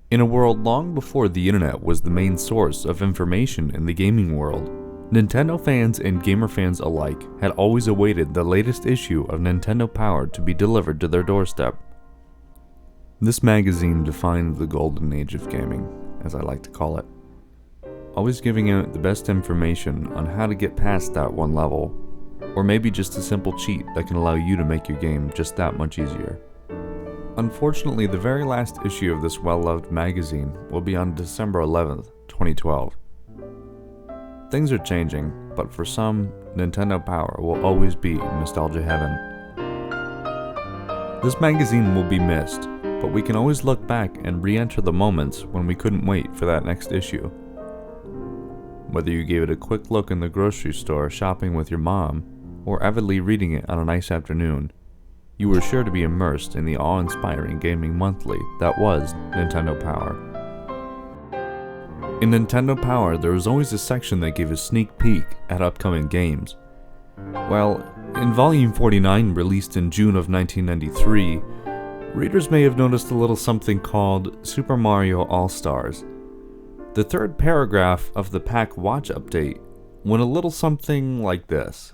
In a world long before the internet was the main source of information in the gaming world, Nintendo fans and gamer fans alike had always awaited the latest issue of Nintendo Power to be delivered to their doorstep. This magazine defined the golden age of gaming, as I like to call it, always giving out the best information on how to get past that one level, or maybe just a simple cheat that can allow you to make your game just that much easier. Unfortunately, the very last issue of this well-loved magazine will be on December 11th, 2012. Things are changing, but for some, Nintendo Power will always be nostalgia heaven. This magazine will be missed, but we can always look back and re-enter the moments when we couldn't wait for that next issue. Whether you gave it a quick look in the grocery store shopping with your mom, or avidly reading it on a nice afternoon, you were sure to be immersed in the awe-inspiring gaming monthly that was Nintendo Power. In Nintendo Power, there was always a section that gave a sneak peek at upcoming games. Well, in Volume 49, released in June of 1993, readers may have noticed a little something called Super Mario All-Stars. The third paragraph of the Pack Watch update went a little something like this.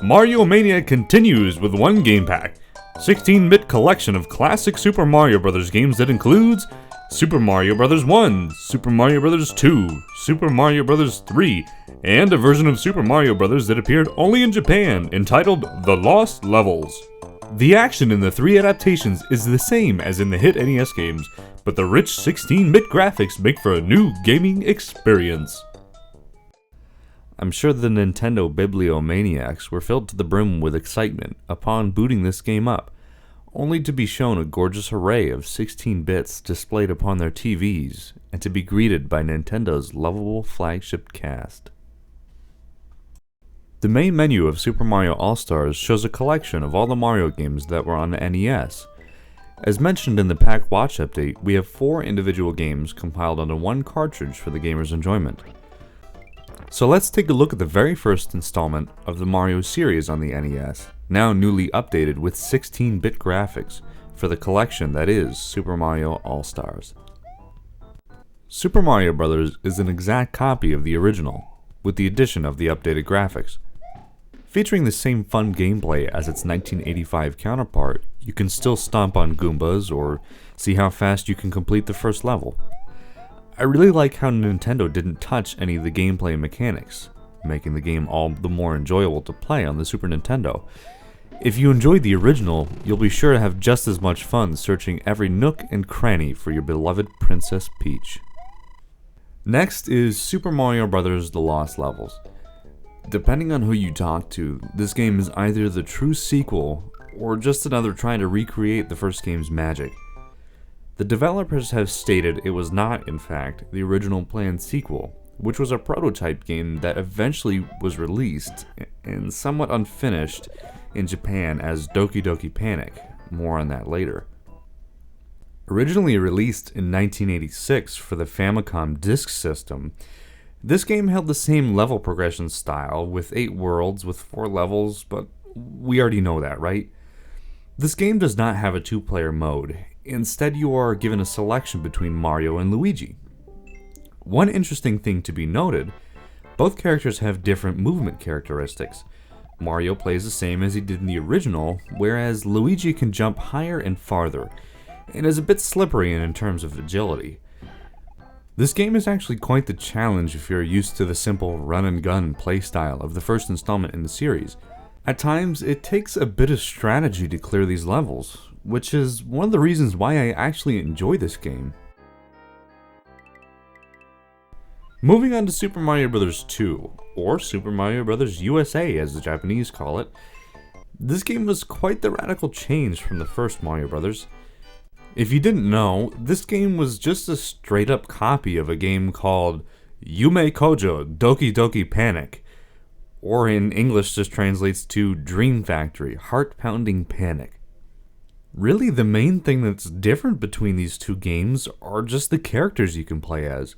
Mario Mania continues with one game pack. 16-bit collection of classic Super Mario Bros. Games that includes Super Mario Bros. 1, Super Mario Bros. 2, Super Mario Bros. 3, and a version of Super Mario Bros. That appeared only in Japan, entitled The Lost Levels. The action in the three adaptations is the same as in the hit NES games, but the rich 16-bit graphics make for a new gaming experience. I'm sure the Nintendo bibliomaniacs were filled to the brim with excitement upon booting this game up, only to be shown a gorgeous array of 16 bits displayed upon their TVs, and to be greeted by Nintendo's lovable flagship cast. The main menu of Super Mario All-Stars shows a collection of all the Mario games that were on the NES. As mentioned in the Pack Watch update, we have 4 individual games compiled onto one cartridge for the gamer's enjoyment. So let's take a look at the very first installment of the Mario series on the NES, now newly updated with 16-bit graphics for the collection that is Super Mario All-Stars. Super Mario Bros. Is an exact copy of the original, with the addition of the updated graphics. Featuring the same fun gameplay as its 1985 counterpart, you can still stomp on Goombas or see how fast you can complete the first level. I really like how Nintendo didn't touch any of the gameplay mechanics, making the game all the more enjoyable to play on the Super Nintendo. If you enjoyed the original, you'll be sure to have just as much fun searching every nook and cranny for your beloved Princess Peach. Next is Super Mario Bros. The Lost Levels. Depending on who you talk to, this game is either the true sequel or just another trying to recreate the first game's magic. The developers have stated it was not, in fact, the original planned sequel, which was a prototype game that eventually was released and somewhat unfinished in Japan as Doki Doki Panic. More on that later. Originally released in 1986 for the Famicom Disk System, this game held the same level progression style with 8 worlds with 4 levels, but we already know that, right? This game does not have a 2-player mode. Instead, you are given a selection between Mario and Luigi. One interesting thing to be noted, both characters have different movement characteristics. Mario plays the same as he did in the original, whereas Luigi can jump higher and farther, and is a bit slippery in terms of agility. This game is actually quite the challenge if you're used to the simple run-and-gun playstyle of the first installment in the series. At times, it takes a bit of strategy to clear these levels, which is one of the reasons why I actually enjoy this game. Moving on to Super Mario Bros. 2, or Super Mario Bros. USA as the Japanese call it, this game was quite the radical change from the first Mario Bros. If you didn't know, this game was just a straight up copy of a game called Yume Kojo Doki Doki Panic, or in English just translates to Dream Factory Heart Pounding Panic. Really, the main thing that's different between these two games are just the characters you can play as.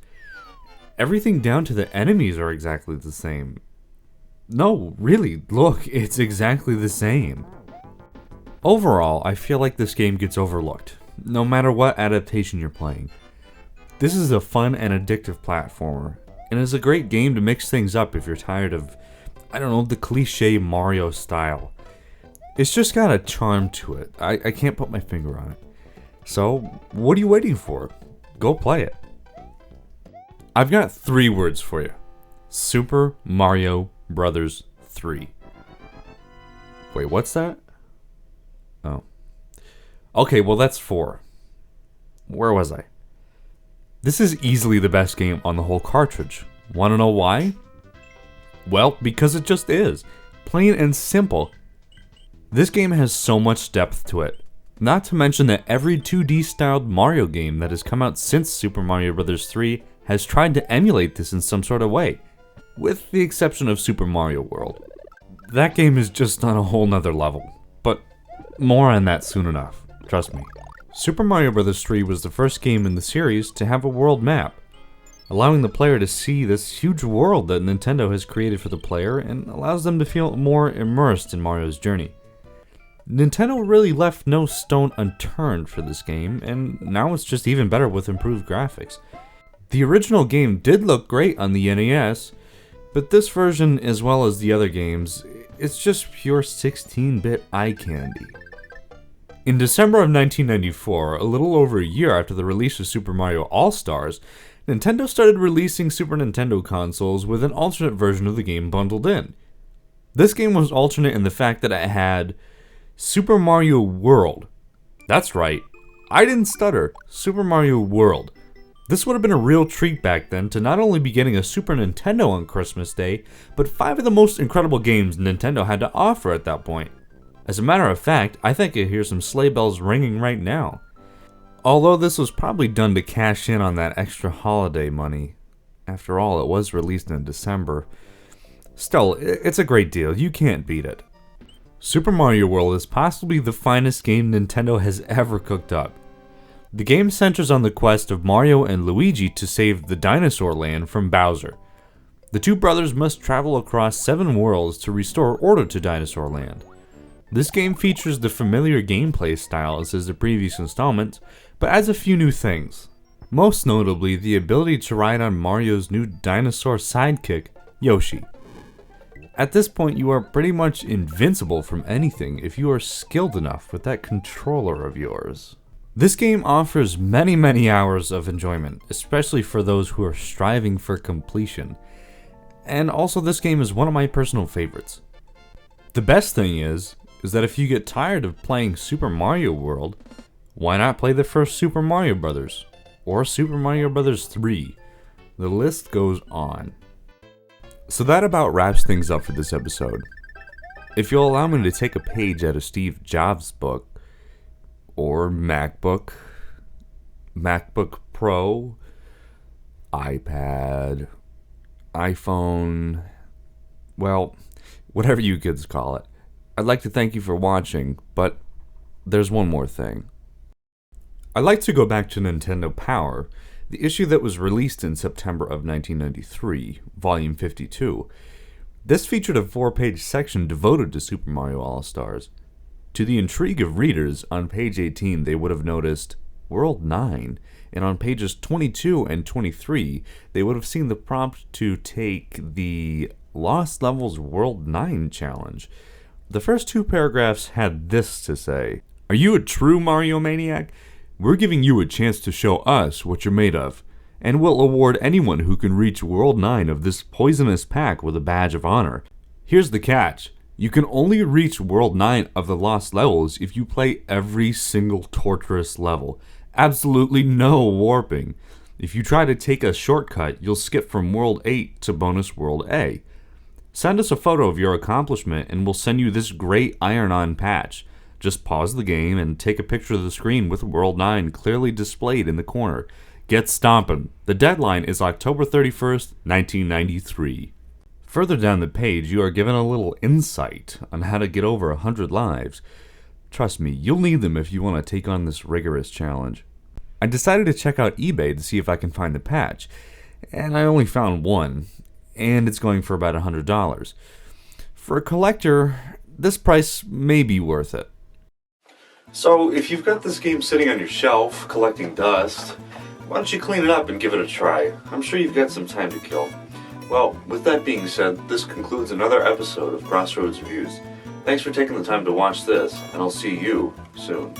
Everything down to the enemies are exactly the same. No, really, look, it's exactly the same. Overall, I feel like this game gets overlooked. no matter what adaptation you're playing. This is a fun and addictive platformer, and is a great game to mix things up if you're tired of, the cliche Mario style. It's just got a charm to it. I can't put my finger on it. So, what are you waiting for? Go play it. I've got 3 words for you. Super Mario Brothers 3. Wait, what's that? Oh. Okay, well that's 4. Where was I? This is easily the best game on the whole cartridge. Wanna know why? Well, because it just is. Plain and simple. This game has so much depth to it. Not to mention that every 2D styled Mario game that has come out since Super Mario Bros. 3 has tried to emulate this in some sort of way, with the exception of Super Mario World. That game is just on a whole nother level, but more on that soon enough, trust me. Super Mario Bros. 3 was the first game in the series to have a world map, allowing the player to see this huge world that Nintendo has created for the player and allows them to feel more immersed in Mario's journey. Nintendo really left no stone unturned for this game, and now it's just even better with improved graphics. The original game did look great on the NES, but this version, as well as the other games, it's just pure 16-bit eye candy. In December of 1994, a little over a year after the release of Super Mario All-Stars, Nintendo started releasing Super Nintendo consoles with an alternate version of the game bundled in. This game was alternate in the fact that it had Super Mario World. That's right, I didn't stutter, Super Mario World. This would have been a real treat back then to not only be getting a Super Nintendo on Christmas Day, but 5 of the most incredible games Nintendo had to offer at that point. As a matter of fact, I think I hear some sleigh bells ringing right now. Although this was probably done to cash in on that extra holiday money. After all, it was released in December. Still, it's a great deal, you can't beat it. Super Mario World is possibly the finest game Nintendo has ever cooked up. The game centers on the quest of Mario and Luigi to save the dinosaur land from Bowser. The 2 brothers must travel across 7 worlds to restore order to Dinosaur Land. This game features the familiar gameplay styles as the previous installments, but adds a few new things. Most notably, the ability to ride on Mario's new dinosaur sidekick, Yoshi. At this point, you are pretty much invincible from anything if you are skilled enough with that controller of yours. This game offers many hours of enjoyment, especially for those who are striving for completion. And also, this game is one of my personal favorites. The best thing is that if you get tired of playing Super Mario World, why not play the first Super Mario Bros. Or Super Mario Bros. 3? The list goes on. So that about wraps things up for this episode. If you'll allow me to take a page out of Steve Jobs' book, or MacBook Pro, iPad, iPhone, well, whatever you kids call it. I'd like to thank you for watching, but there's one more thing. I'd like to go back to Nintendo Power, the issue that was released in September of 1993, Volume 52. This featured a 4-page section devoted to Super Mario All-Stars. To the intrigue of readers, on page 18 they would have noticed World 9, and on pages 22 and 23 they would have seen the prompt to take the Lost Levels World 9 challenge. The first 2 paragraphs had this to say: "Are you a true Mario maniac? We're giving you a chance to show us what you're made of, and we'll award anyone who can reach World 9 of this poisonous pack with a badge of honor. Here's the catch. You can only reach World 9 of the Lost Levels if you play every single torturous level. Absolutely no warping. If you try to take a shortcut, you'll skip from World 8 to Bonus World A. Send us a photo of your accomplishment and we'll send you this great iron-on patch. Just pause the game and take a picture of the screen with World 9 clearly displayed in the corner. Get stompin'. The deadline is October 31st, 1993. Further down the page, you are given a little insight on how to get over 100 lives. Trust me, you'll need them if you want to take on this rigorous challenge. I decided to check out eBay to see if I can find the patch, and I only found one, and it's going for about $100. For a collector, this price may be worth it. So, if you've got this game sitting on your shelf, collecting dust, why don't you clean it up and give it a try? I'm sure you've got some time to kill. Well, with that being said, this concludes another episode of Crossroads Reviews. Thanks for taking the time to watch this, and I'll see you soon.